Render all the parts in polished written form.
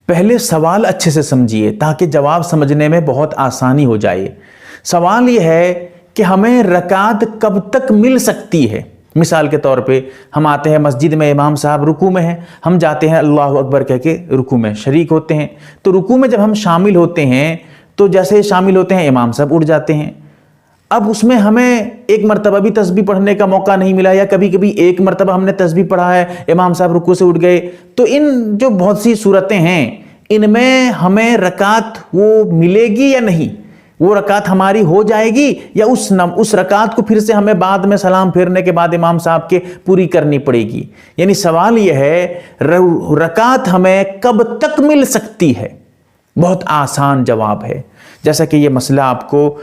پہلے سوال اچھے سے سمجھیے تاکہ جواب سمجھنے میں بہت آسانی ہو جائے۔ سوال یہ ہے کہ ہمیں رکعت کب تک مل سکتی ہے؟ مثال کے طور پہ ہم آتے ہیں مسجد میں، امام صاحب رکوع میں ہیں، ہم جاتے ہیں اللہ اکبر کہہ کے رکوع میں شریک ہوتے ہیں، تو رکوع میں جب ہم شامل ہوتے ہیں تو جیسے شامل ہوتے ہیں امام صاحب اٹھ جاتے ہیں۔ اب اس میں ہمیں ایک مرتبہ بھی تسبیح پڑھنے کا موقع نہیں ملا، یا کبھی کبھی ایک مرتبہ ہم نے تسبیح پڑھا ہے، امام صاحب رکوع سے اٹھ گئے، تو ان جو بہت سی صورتیں ہیں ان میں ہمیں رکعت وہ ملے گی یا نہیں؟ وہ رکعت ہماری ہو جائے گی یا اس رکعت کو پھر سے ہمیں بعد میں سلام پھیرنے کے بعد امام صاحب کے پوری کرنی پڑے گی؟ یعنی سوال یہ ہے رکعت ہمیں کب تک مل سکتی ہے؟ بہت آسان جواب ہے، جیسا کہ یہ مسئلہ آپ کو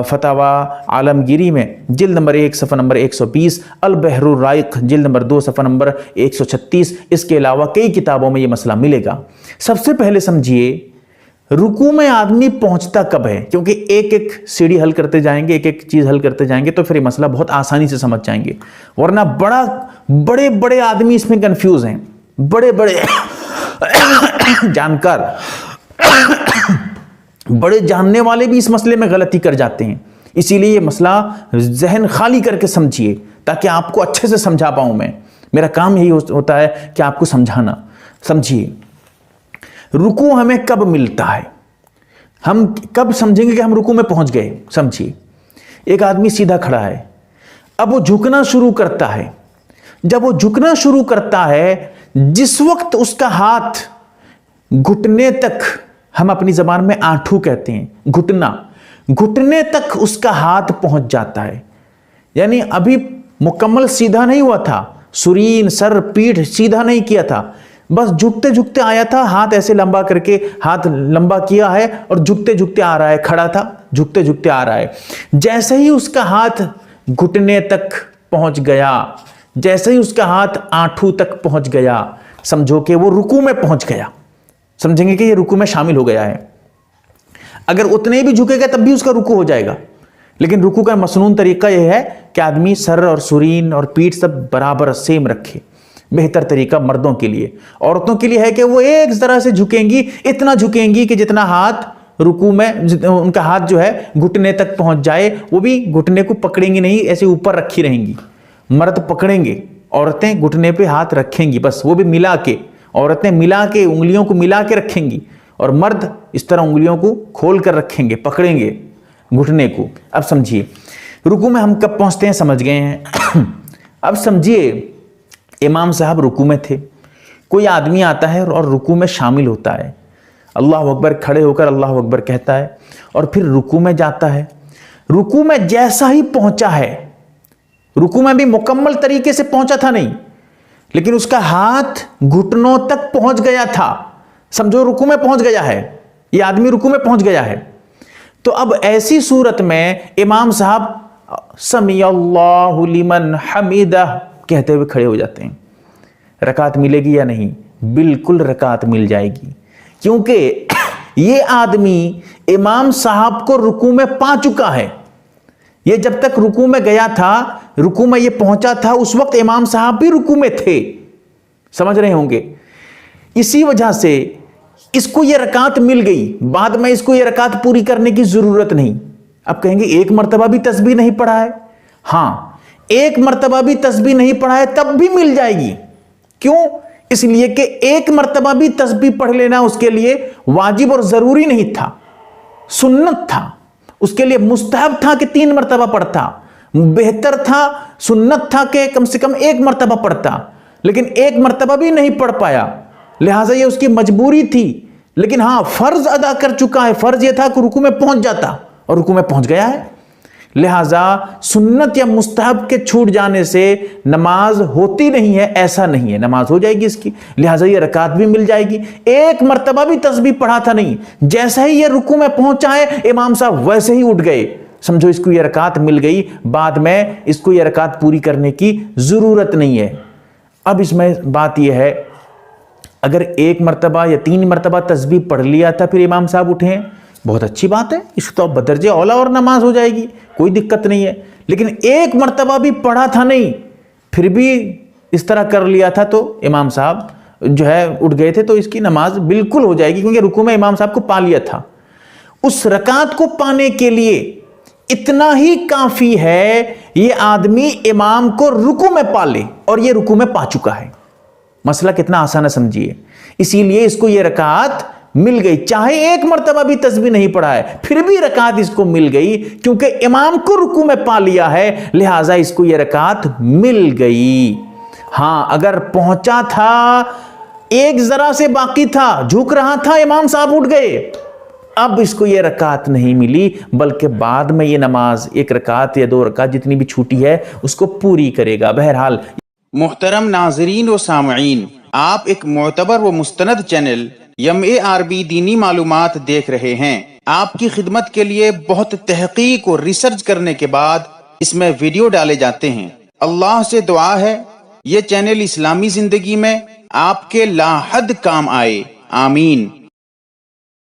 فتاوی عالمگیری میں جلد نمبر 1 صفحہ نمبر 120، البحر الرائق جلد نمبر 2 صفحہ نمبر 136، اس کے علاوہ کئی کتابوں میں یہ مسئلہ ملے گا۔ سب سے پہلے سمجھیے رکوع میں آدمی پہنچتا کب ہے، کیونکہ ایک ایک سیڑھی حل کرتے جائیں گے، ایک ایک چیز حل کرتے جائیں گے تو پھر یہ مسئلہ بہت آسانی سے سمجھ جائیں گے، ورنہ بڑے بڑے آدمی اس میں کنفیوز ہیں، بڑے بڑے جانکار بڑے جاننے والے بھی اس مسئلے میں غلطی کر جاتے ہیں۔ اسی لیے یہ مسئلہ ذہن خالی کر کے سمجھیے تاکہ آپ کو اچھے سے سمجھا پاؤں میں، میرا کام یہی ہوتا ہے کہ آپ کو سمجھانا۔ سمجھیے رکوع ہمیں کب ملتا ہے، ہم کب سمجھیں گے کہ ہم رکوع میں پہنچ گئے؟ سمجھیے ایک آدمی سیدھا کھڑا ہے، اب وہ جھکنا شروع کرتا ہے، جب وہ جھکنا شروع کرتا ہے جس وقت اس کا ہاتھ گھٹنے تک، ہم اپنی زبان میں آنٹھو کہتے ہیں، گھٹنے تک اس کا ہاتھ پہنچ جاتا ہے، یعنی ابھی مکمل سیدھا نہیں ہوا تھا، سرین سر پیٹھ سیدھا نہیں کیا تھا، بس جھکتے جھکتے آیا تھا، ہاتھ ایسے لمبا کر کے ہاتھ لمبا کیا ہے اور جھکتے جھکتے آ رہا ہے، کھڑا تھا جھکتے جھکتے آ رہا ہے، جیسے ہی اس کا ہاتھ گھٹنے تک پہنچ گیا، جیسے ہی اس کا ہاتھ آنٹھو تک پہنچ گیا، سمجھو کہ وہ رکوع میں پہنچ گیا، سمجھیں گے کہ یہ رکوع میں شامل ہو گیا ہے۔ اگر اتنے بھی جھکے گا تب بھی اس کا رکوع ہو جائے گا، لیکن رکوع کا مسنون طریقہ یہ ہے کہ آدمی سر اور سرین اور پیٹھ سب برابر سیم رکھے، بہتر طریقہ مردوں کے لیے۔ عورتوں کے لیے ہے کہ وہ ایک طرح سے جھکیں گی، اتنا جھکیں گی کہ جتنا ہاتھ رکوع میں ان کا ہاتھ جو ہے گھٹنے تک پہنچ جائے، وہ بھی گھٹنے کو پکڑیں گی نہیں، ایسے اوپر رکھی رہیں گی، مرد پکڑیں گے، عورتیں گھٹنے پہ ہاتھ رکھیں گی، بس وہ بھی ملا کے، عورتیں ملا کے انگلیوں کو ملا کے رکھیں گی اور مرد اس طرح انگلیوں کو کھول کر رکھیں گے، پکڑیں گے گھٹنے کو۔ اب سمجھیے رکوع میں ہم کب پہنچتے ہیں، سمجھ گئے ہیں؟ اب سمجھیے امام صاحب رکوع میں تھے، کوئی آدمی آتا ہے اور رکوع میں شامل ہوتا ہے، اللہ اکبر کھڑے ہو کر اللہ اکبر کہتا ہے اور پھر رکوع میں جاتا ہے، رکوع میں جیسا ہی پہنچا ہے، رکوع میں بھی مکمل طریقے سے پہنچا تھا نہیں، لیکن اس کا ہاتھ گھٹنوں تک پہنچ گیا تھا، سمجھو رکوع میں پہنچ گیا ہے، یہ آدمی رکوع میں پہنچ گیا ہے، تو اب ایسی صورت میں امام صاحب سمیع اللہ لمن حمیدہ کہتے ہوئے کھڑے ہو جاتے ہیں۔ رکعت ملے گی یا نہیں؟ بالکل رکعت مل جائے گی، کیونکہ یہ آدمی امام صاحب کو رکوع میں پا چکا ہے، یہ جب تک رکوع میں گیا تھا، رکوع میں یہ پہنچا تھا، اس وقت امام صاحب بھی رکوع میں تھے، سمجھ رہے ہوں گے۔ اسی وجہ سے اس کو یہ رکعت مل گئی، بعد میں اس کو یہ رکعت پوری کرنے کی ضرورت نہیں۔ اب کہیں گے ایک مرتبہ بھی تسبیح نہیں پڑھا ہے، ہاں ایک مرتبہ بھی تسبیح نہیں پڑھا ہے تب بھی مل جائے گی، کیوں؟ اس لیے کہ ایک مرتبہ بھی تسبیح پڑھ لینا اس کے لیے واجب اور ضروری نہیں تھا، سنت تھا، اس کے لیے مستحب تھا کہ 3 مرتبہ پڑھتا، بہتر تھا، سنت تھا کہ کم سے کم 1 مرتبہ پڑھتا، لیکن 1 مرتبہ بھی نہیں پڑھ پایا، لہٰذا یہ اس کی مجبوری تھی، لیکن ہاں فرض ادا کر چکا ہے، فرض یہ تھا کہ رکوع میں پہنچ جاتا اور رکوع میں پہنچ گیا ہے، لہٰذا سنت یا مستحب کے چھوٹ جانے سے نماز ہوتی نہیں ہے، ایسا نہیں ہے، نماز ہو جائے گی اس کی، لہٰذا یہ رکعت بھی مل جائے گی۔ 1 مرتبہ بھی تسبیح پڑھا تھا نہیں، جیسا ہی یہ رکوع میں پہنچا ہے امام صاحب ویسے ہی اٹھ گئے، سمجھو اس کو یہ رکعت مل گئی، بعد میں اس کو یہ رکعت پوری کرنے کی ضرورت نہیں ہے۔ اب اس میں بات یہ ہے اگر 1 مرتبہ یا 3 مرتبہ تسبیح پڑھ لیا تھا پھر امام صاحب اٹھے، بہت اچھی بات ہے، اس تو بدرجہ اولا اور نماز ہو جائے گی، کوئی دقت نہیں ہے، لیکن 1 مرتبہ بھی پڑھا تھا نہیں پھر بھی اس طرح کر لیا تھا تو امام صاحب جو ہے اٹھ گئے تھے تو اس کی نماز بالکل ہو جائے گی، کیونکہ رکوع میں امام صاحب کو پا لیا تھا۔ اس رکعت کو پانے کے لیے اتنا ہی کافی ہے یہ آدمی امام کو رکوع میں پا لے، اور یہ رکوع میں پا چکا ہے۔ مسئلہ کتنا آسان ہے سمجھیے، اسی لیے اس کو یہ رکعت مل گئی، چاہے ایک مرتبہ بھی تسبیح نہیں پڑھا ہے پھر بھی رکعت اس کو مل گئی، کیونکہ امام کو رکوع میں پا لیا ہے، لہٰذا اس کو یہ رکعت مل گئی۔ ہاں اگر پہنچا تھا، ایک ذرا سے باقی تھا، جھک رہا تھا، امام صاحب اٹھ گئے، اب اس کو یہ رکعت نہیں ملی، بلکہ بعد میں یہ نماز ایک رکعت یا 2 رکعت جتنی بھی چھوٹی ہے اس کو پوری کرے گا۔ بہرحال محترم ناظرین و سامعین، آپ ایک معتبر و مستند چینل MARB دینی معلومات دیکھ رہے ہیں۔ آپ کی خدمت کے لیے بہت تحقیق اور ریسرچ کرنے کے بعد اس میں ویڈیو ڈالے جاتے ہیں۔ اللہ سے دعا ہے یہ چینل اسلامی زندگی میں آپ کے لا حد کام آئے، آمین۔